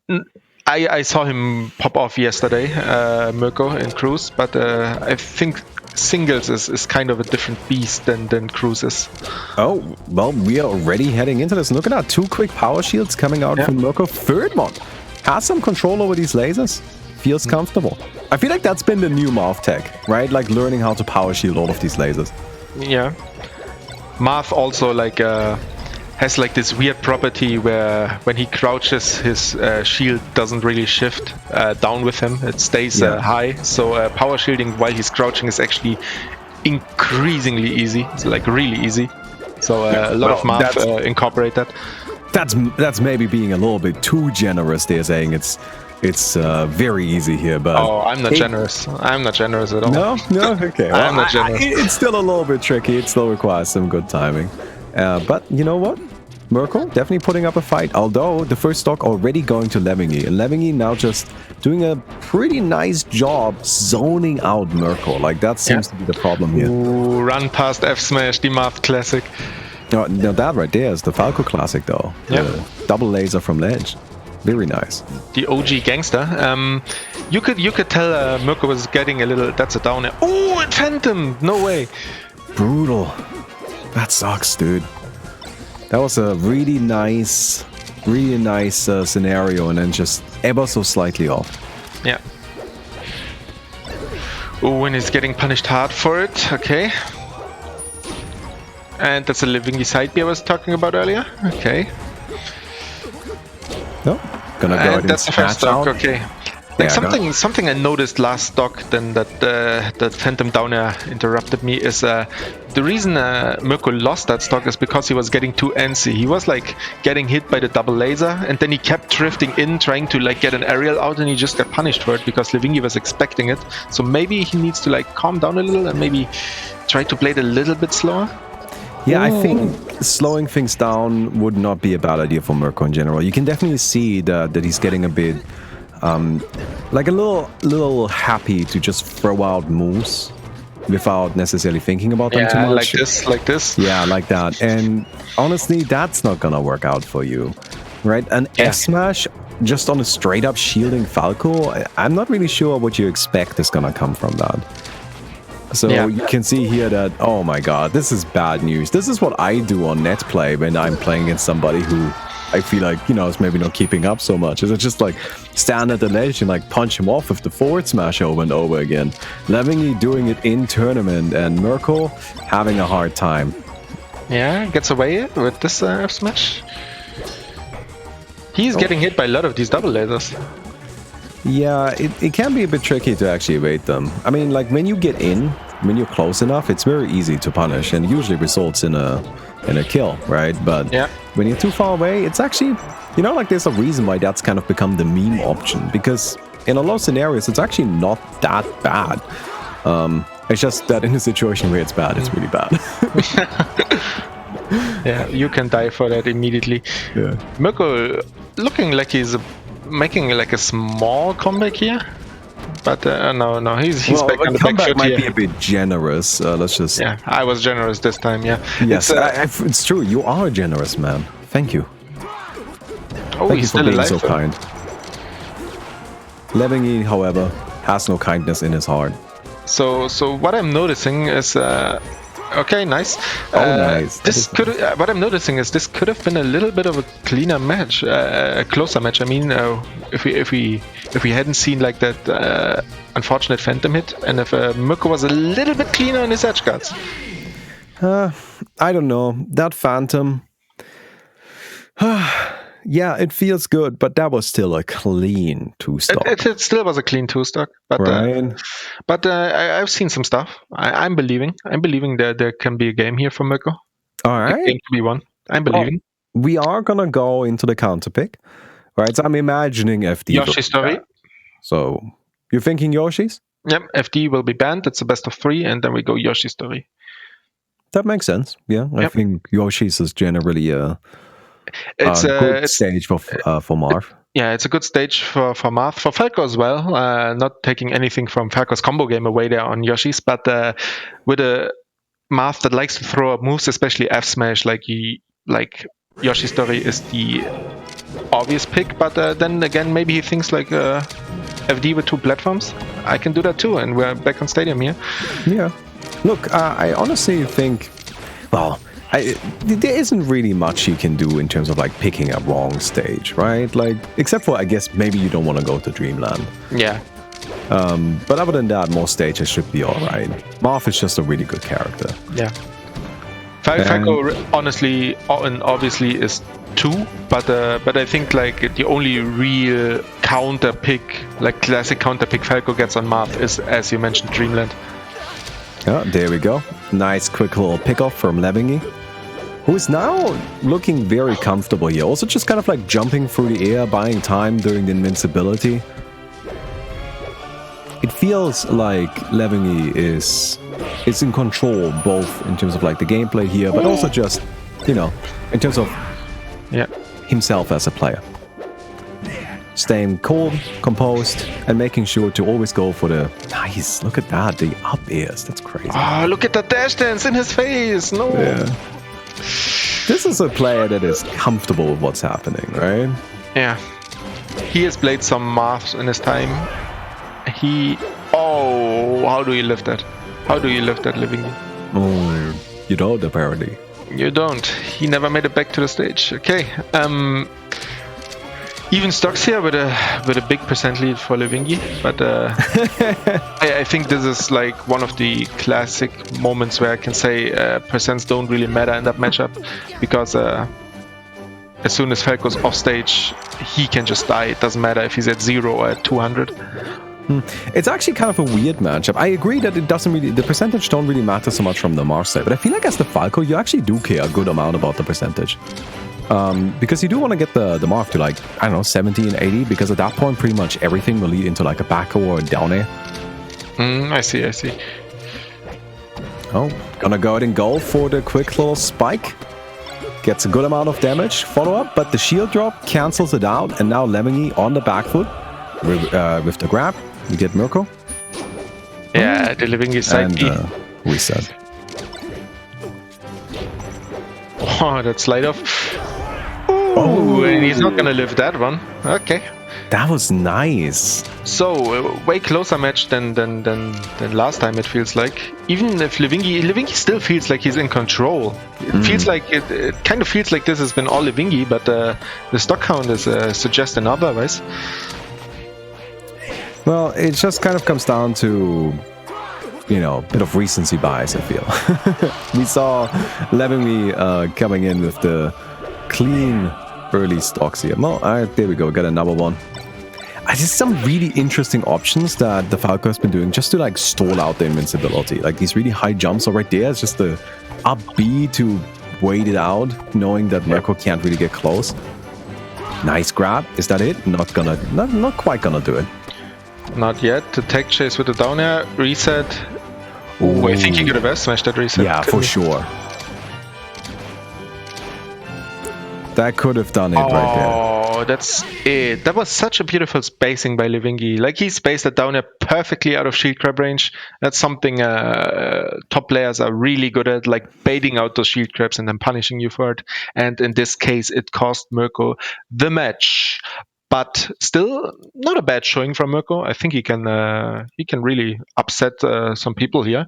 mean, I saw him pop off yesterday, Mirko in Cruise, but I think singles is kind of a different beast than Cruises. Oh, well, we are already heading into this. Look at that, 2 quick power shields coming out from Mirko. Third one has some control over these lasers. Feels comfortable. I feel like that's been the new Marth tech, right? Like learning how to power shield all of these lasers. Yeah. Marth also like has like this weird property where when he crouches, his shield doesn't really shift down with him. It stays high. So power shielding while he's crouching is actually increasingly easy. It's like really easy. So a lot of Marth incorporate that. That's maybe being a little bit too generous there, saying it's very easy here, but I'm not generous. I'm not generous at all. No, okay. Well, I'm not generous. It's still a little bit tricky. It still requires some good timing. But you know what? Mirko definitely putting up a fight. Although the first stock already going to Levingy, and Levingy now just doing a pretty nice job zoning out Mirko. Like that seems to be the problem here. Ooh, run past F Smash, the Marth classic. No, that right there is the Falco classic, though. Yeah. The double laser from ledge. Very nice. The OG gangster. You could tell Mirko was getting a little. That's a downer. Oh, it Phantom! No way. Brutal. That sucks, dude. That was a really nice scenario, and then just ever so slightly off. Yeah. Oh, and he's getting punished hard for it. Okay. And that's a Levingy side B I was talking about earlier. Okay. No, gonna go and that's the first stock. Okay. Like something I noticed last stock then that Phantom Downer interrupted me is the reason Mirko lost that stock is because he was getting too antsy. He was like getting hit by the double laser and then he kept drifting in trying to like get an aerial out and he just got punished for it because Levingy was expecting it. So maybe he needs to like calm down a little and maybe try to play it a little bit slower. Yeah, I think slowing things down would not be a bad idea for Mirko in general. You can definitely see that he's getting a bit like a little happy to just throw out moves without necessarily thinking about them too much. like this. Yeah, like that. And honestly, that's not gonna work out for you, right? An F smash just on a straight up shielding Falco, I'm not really sure what you expect is gonna come from that. So you can see here that, oh my god, this is bad news. This is what I do on net play when I'm playing against somebody who I feel like, you know, is maybe not keeping up so much. Is it just like stand at the ledge and like punch him off with the forward smash over and over again? Levingy doing it in tournament and Mirko having a hard time. Yeah, gets away with this F smash. He's getting hit by a lot of these double lasers. Yeah, it can be a bit tricky to actually evade them. I mean, like when you get in, when you're close enough, it's very easy to punish and usually results in a kill, right? But when you're too far away, it's actually, you know, like there's a reason why that's kind of become the meme option, because in a lot of scenarios, it's actually not that bad. It's just that in a situation where it's bad, it's really bad. Yeah, you can die for that immediately. Yeah. Mirko looking like he's making like a small comeback here, but no, he's back on the back foot might here. Be a bit generous. Let's just. Yeah, I was generous this time. Yeah. Yes, it's true. You are a generous man. Thank you. Oh, Thank he's you for still being alive. so kind. Levingy, however, has no kindness in his heart. So what I'm noticing is. Okay, nice. Nice. This could. What I'm noticing is this could have been a little bit of a cleaner match, a closer match. I mean, if we hadn't seen like that unfortunate Phantom hit, and if Mirko was a little bit cleaner on his edge guards. I don't know. That Phantom. Yeah, it feels good, but that was still a clean 2-stock. It still was a clean 2-stock, but right. I've seen some stuff. I'm believing that there can be a game here for Mirko. All right, a game to be won. I'm believing. We are gonna go into the counter pick, right? So I'm imagining FD. Yoshi story. So you're thinking Yoshi's? Yep, FD will be banned. It's a best of 3, and then we go Yoshi story. That makes sense. Yeah, I think Yoshi's is generally a good stage for Marth. Yeah, it's a good stage for Marth, for Falco as well. Not taking anything from Falco's combo game away there on Yoshi's, but with a Marth that likes to throw up moves, especially F smash, like Yoshi story is the obvious pick, but then again, maybe he thinks like FD with 2 platforms. I can do that too, and we're back on Stadium here. Yeah. Look, I honestly think, well, there isn't really much you can do in terms of like picking a wrong stage, right? Like, except for, I guess, maybe you don't want to go to Dreamland. Yeah. But other than that, most stages should be alright. Marth is just a really good character. Yeah. Falco, honestly and obviously is 2, but I think like the only real counter pick, like classic counter pick Falco gets on Marth is, as you mentioned, Dreamland. Yeah, there we go. Nice quick little pick-off from Levingy, who is now looking very comfortable here. Also just kind of like jumping through the air, buying time during the invincibility. It feels like Levingy is in control, both in terms of like the gameplay here, but also just, you know, in terms of himself as a player. Staying cool, composed, and making sure to always go for the nice. Look at that, the up airs. That's crazy. Oh, look at that dash dance in his face. No. Yeah. This is a player that is comfortable with what's happening, right? Yeah. He has played some Marths in his time. How do you lift that? How do you lift that, Levingy? Oh, you don't, apparently. You don't. He never made it back to the stage. Okay. Even stocks here with a big percent lead for Levingy, but I think this is like one of the classic moments where I can say percents don't really matter in that matchup, because as soon as Falco's off stage, he can just die. It doesn't matter if he's at 0 or at 200. It's actually kind of a weird matchup. I agree that it doesn't really, the percentage don't really matter so much from the Marth side, but I feel like as the Falco, you actually do care a good amount about the percentage. Because you do want to get the Marth to like, I don't know, 70 and 80, because at that point pretty much everything will lead into like a back or a down air. I see. Oh, gonna go ahead and go for the quick little spike. Gets a good amount of damage, follow up, but the shield drop cancels it out, and now Levingy on the back foot with the grab. We get Mirko. Yeah, the Levingy side B. Reset. Oh, that slide off. Oh, and he's not gonna live that one. Okay. That was nice. So, way closer match than last time, it feels like. Even if Levingy still feels like he's in control. It feels like, it kind of feels like this has been all Levingy, but the stock count is suggesting otherwise. Well, it just kind of comes down to, you know, a bit of recency bias, I feel. We saw Levingy coming in with the clean early stocks here. Well, there we go, got another one. There's some really interesting options that the Falco has been doing just to like stall out the invincibility. Like these really high jumps are right there. It's just the up B to wait it out, knowing that Mirko can't really get close. Nice grab. Is that it? Not quite gonna do it. Not yet. The tech chase with the down air, reset. Ooh, I think he could have smashed that reset. Yeah, for sure. That could have done it right there. Oh, that's it. That was such a beautiful spacing by Levingy. Like, he spaced that down air perfectly out of shield grab range. That's something top players are really good at, like baiting out those shield grabs and then punishing you for it. And in this case, it cost Mirko the match. But still, not a bad showing from Mirko. I think he can really upset some people here.